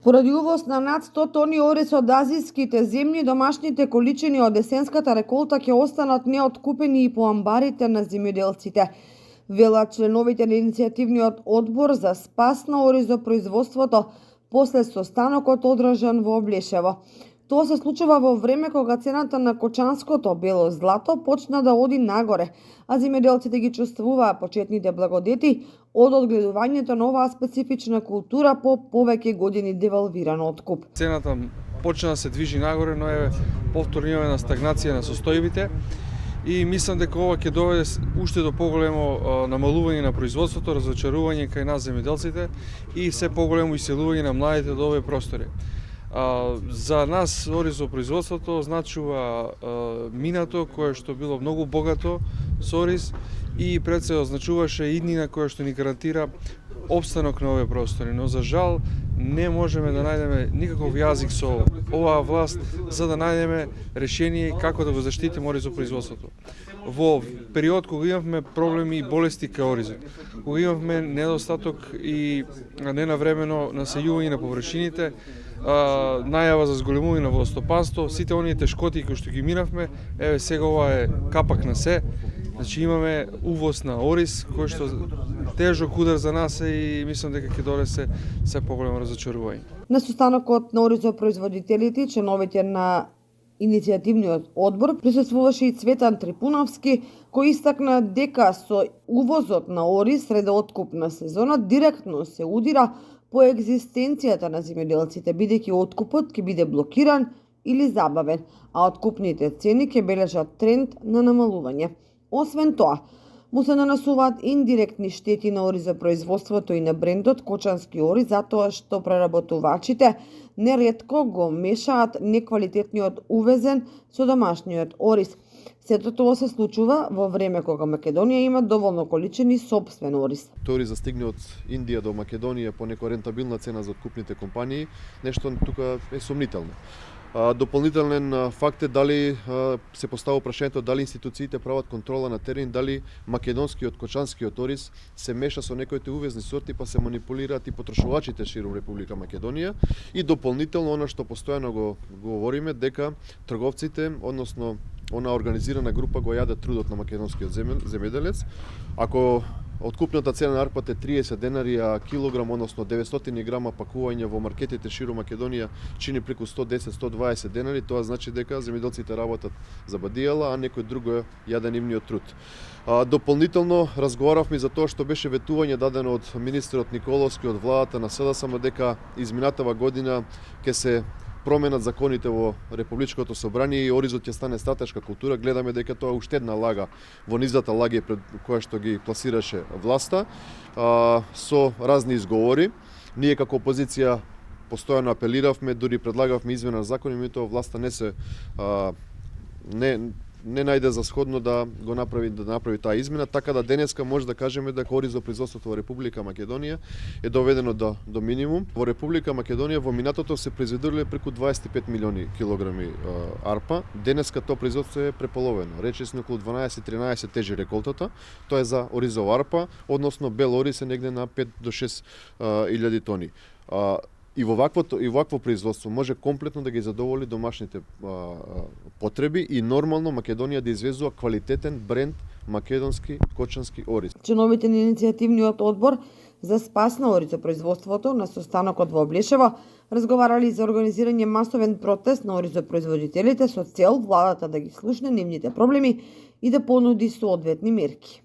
Поради увоз на над 100 тони ориз од азиските земји, домашните количини од есенската реколта ќе останат неоткупени и по амбарите на земјоделците, велат членовите на иницијативниот одбор за спас на оризопроизводството после состанокот одржан во Облешево. Тоа се случува во време кога цената на кочанското бело злато почна да оди нагоре, а земјоделците ги чувствуваа почетните благодети од одгледувањето на оваа специфична култура по повеќе години девалвиран откуп. Цената почна да се движи нагоре, но е повторно имаме на стагнација на состојбите и мислам дека ова ќе доведе уште до поголемо намалување на производството, разочарување кај нас земјоделците и се поголемо иселување на младите од овие простори. За нас оризопроизводството значува минато кое што било многу богато со ориз и пред се означуваше иднина која што ни гарантира опстанок на овие простори, но за жал не можеме да најдеме никаков јазик со оваа власт за да најдеме решение како да го заштитиме оризопроизводството. Во период кога имавме проблеми и болести кај оризот, кога имавме недостаток и ненавремено насејување на површините, најава за зголемување на водостопанство, сите оние тешкоти кои што ги минавме, еве сега ова е капак на се. Значи имаме увоз на ориз кој што тежок удар за нас и мислам дека ќе донесе се поголемо разочарување. На состанокот на оризопроизводителите, членовите на иницијативниот одбор, присуствуваше и Цветан Трипуновски, кој истакна дека со увозот на ориз сред откупна сезона директно се удира по екзистенцијата на земјоделците, бидејќи откупот ќе биде блокиран или забавен, а откупните цени ќе бележат тренд на намалување. Освен тоа, му се нанесуваат индиректни штети на оризопроизводството и на брендот кочански ориз, затоа што преработувачите неретко го мешаат неквалитетниот увезен со домашниот ориз. Сето тоа се случува во време кога Македонија има доволно количини сопствен ориз. Тој ориз застигне од Индија до Македонија по некоја рентабилна цена за откупните компании, нешто тука е сомнително. Дополнителен факт е дали се поставува прашањето дали институциите прават контрола на терен, дали македонскиот кочанскиот ориз се меша со некоите увезни сорти па се манипулираат и потрошувачите широм Република Македонија и дополнително она што постојано го говориме дека трговците, односно она организирана група го јаде трудот на македонскиот земјоделец. Ако откупната цена на арпата е 30 денари, а килограм, односно 900 грама пакување во маркетите широм Македонија чини преку 110-120 денари, тоа значи дека земјоделците работат за бадијала, а некој друго јаде нивниот труд. Дополнително разговаравме за тоа што беше ветување дадено од министерот Николовски од владата на СДСМ дека изминатава година ќе се променат законите во Републичкото собрание и оризот ќе стане стратешка култура. Гледаме дека тоа е уште една лага во низата лаги пред која што ги пласираше власта со разни изговори. Ние како опозиција постојано апелиравме, дури предлагавме измена на закон, и тоа власта не најде за сходно да го направи таа измена, така да денеска може да кажеме дека оризопроизводството во Република Македонија е доведено до минимум. Во Република Македонија во минатото се произведувале преку 25 милиони килограми арпа. Денеска тоа производство е преполовено. Речисно околу 12-13 тежи реколтата. Тоа е за оризова арпа, односно бел ориз е негде на 5 до 6 илјади тони. И во вакво производство може комплетно да ги задоволи домашните потреби и нормално Македонија да извезува квалитетен бренд македонски кочански ориз. Членовите на иницијативниот одбор за спас на оризопроизводството на состанокот во Облешево разговарали за организирање масовен протест на оризопроизводителите со цел владата да ги слушне нивните проблеми и да понуди соодветни мерки.